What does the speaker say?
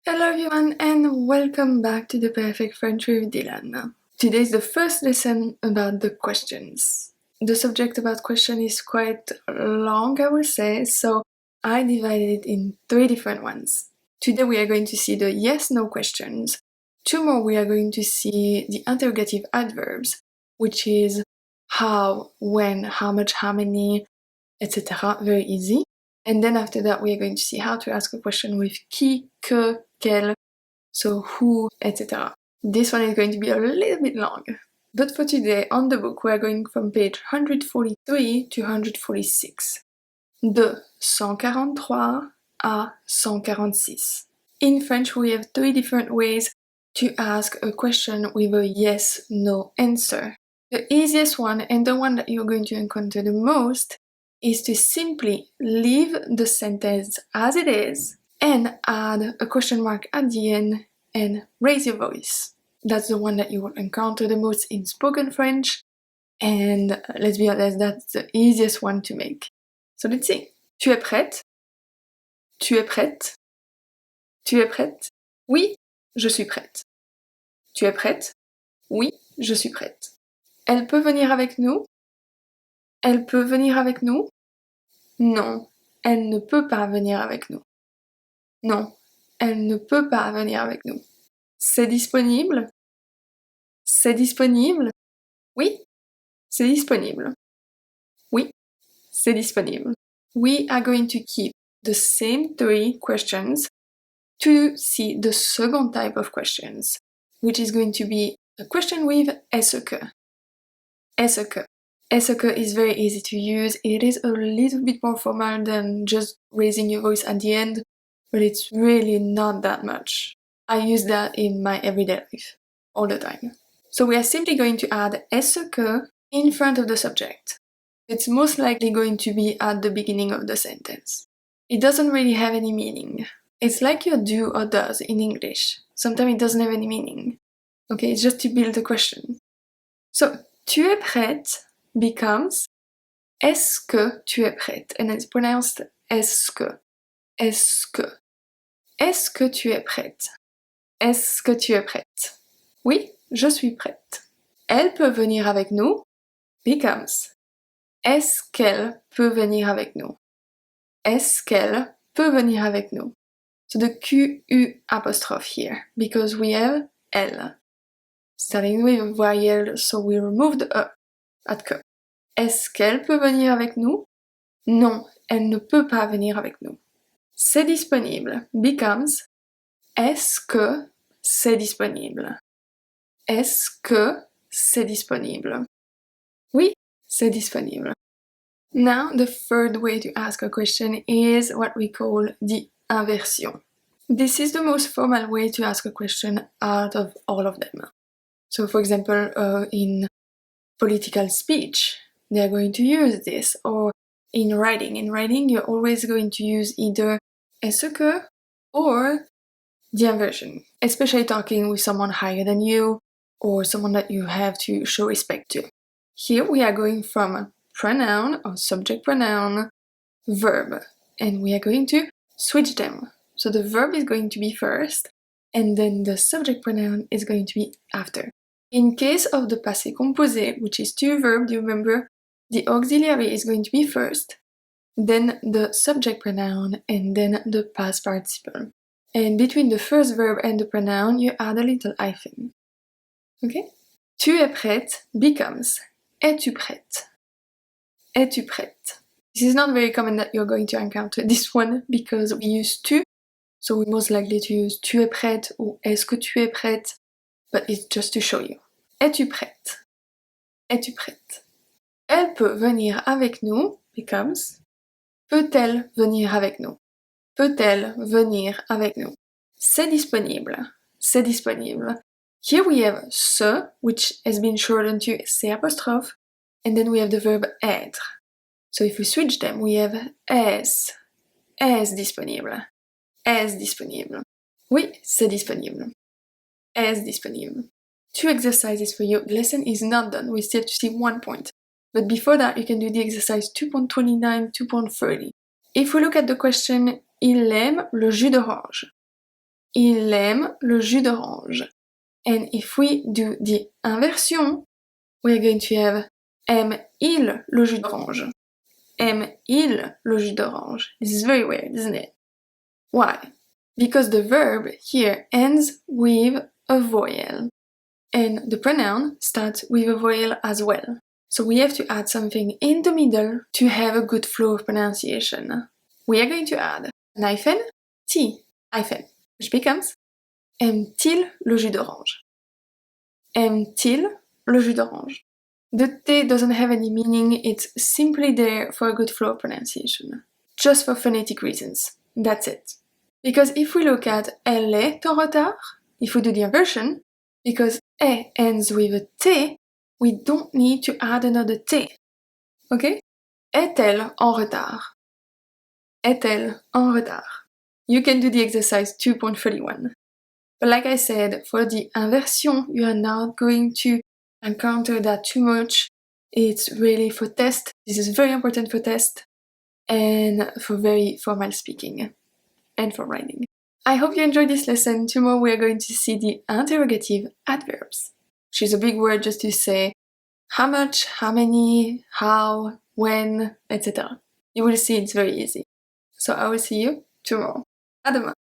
Hello everyone and welcome back to the Perfect French with Dylane. Today is the first lesson about the questions. The subject about question is quite long, I will say, so I divided it in 3 different ones. Today we are going to see the yes-no questions. Tomorrow we are going to see the interrogative adverbs, which is how, when, how much, how many, etc. Very easy. And then after that we are going to see how to ask a question with qui, que, quel, so who, etc. This one is going to be a little bit long. But for today, on the book, we are going from page 143 to 146. De 143 à 146. In French, we have 3 different ways to ask a question with a yes-no answer. The easiest one, and the one that you're going to encounter the most, is to simply leave the sentence as it is and add a question mark at the end and raise your voice. That's the one that you will encounter the most in spoken French, and let's be honest, that's the easiest one to make. So let's see. Tu es prête? Tu es prête? Tu es prête? Oui, je suis prête. Tu es prête? Oui, je suis prête. Elle peut venir avec nous? Elle peut venir avec nous? Non, elle ne peut pas venir avec nous. Non, elle ne peut pas venir avec nous. C'est disponible? C'est disponible? Oui, c'est disponible. Oui, c'est disponible. We are going to keep the same 3 questions to see the second type of questions, which is going to be a question with est-ce que. Est-ce que. Est-ce que is very easy to use. It is a little bit more formal than just raising your voice at the end, but it's really not that much. I use that in my everyday life, all the time. So we are simply going to add est-ce que in front of the subject. It's most likely going to be at the beginning of the sentence. It doesn't really have any meaning. It's like your do or does in English. Sometimes it doesn't have any meaning. Okay, it's just to build the question. So, tu es prête becomes est-ce que tu es prête? And it's pronounced est-ce que. Est-ce que. Est-ce que tu es prête? Est-ce que tu es prête? Oui, je suis prête. Elle peut venir avec nous becomes est-ce qu'elle peut venir avec nous? Est-ce qu'elle peut venir avec nous? So the QU apostrophe here, because we have elle. Starting with voyelle, so we remove the E at que. Est-ce qu'elle peut venir avec nous? Non, elle ne peut pas venir avec nous. C'est disponible becomes est-ce que c'est disponible? Est-ce que c'est disponible? Oui, c'est disponible. Now, the third way to ask a question is what we call the inversion. This is the most formal way to ask a question out of all of them. So, for example, in political speech, they are going to use this, or in writing. In writing, you're always going to use either est-ce que or the inversion, especially talking with someone higher than you or someone that you have to show respect to. Here we are going from pronoun or subject pronoun, verb, and we are going to switch them. So the verb is going to be first, and then the subject pronoun is going to be after. In case of the passé composé, which is 2 verbs, you remember the auxiliary is going to be first, then the subject pronoun, and then the past participle. And between the first verb and the pronoun, you add a little hyphen. Okay? Tu es prête becomes es-tu prête? Es-tu prête? This is not very common that you're going to encounter this one because we use tu, so we're most likely to use tu es prête or est-ce que tu es prête, but it's just to show you. Es-tu prête? Es-tu prête? Elle peut venir avec nous becomes peut-elle venir avec nous? Peut-elle venir avec nous? C'est disponible. C'est disponible. Here we have ce, which has been shortened to c'est apostrophe, and then we have the verb être. So if we switch them, we have est disponible. Est disponible. Oui, c'est disponible. Est disponible. 2 exercises for you. The lesson is not done. We still have to see 1 point. But before that, you can do the exercise 2.29, 2.30. If we look at the question, il aime le jus d'orange. il aime le jus d'orange. And if we do the inversion, we're going to have aime-il le jus d'orange? Aime-il le jus d'orange? This is very weird, isn't it? Why? Because the verb here ends with a vowel, and the pronoun starts with a vowel as well. So we have to add something in the middle to have a good flow of pronunciation. We are going to add an hyphen, T, hyphen, which becomes aime-t-il le jus d'orange? Aime-t-il le jus d'orange? The T doesn't have any meaning, it's simply there for a good flow of pronunciation. Just for phonetic reasons. That's it. Because if we look at elle est en retard, if we do the inversion, because E ends with a T, we don't need to add another T. Okay? Est-elle en retard? Est-elle en retard? You can do the exercise 2.31. But like I said, for the inversion, you are not going to encounter that too much. It's really for test. This is very important for test and for very formal speaking and for writing. I hope you enjoyed this lesson. Tomorrow we are going to see the interrogative adverbs, which is a big word just to say how much, how many, how, when, etc. You will see it's very easy. So I will see you tomorrow. À demain!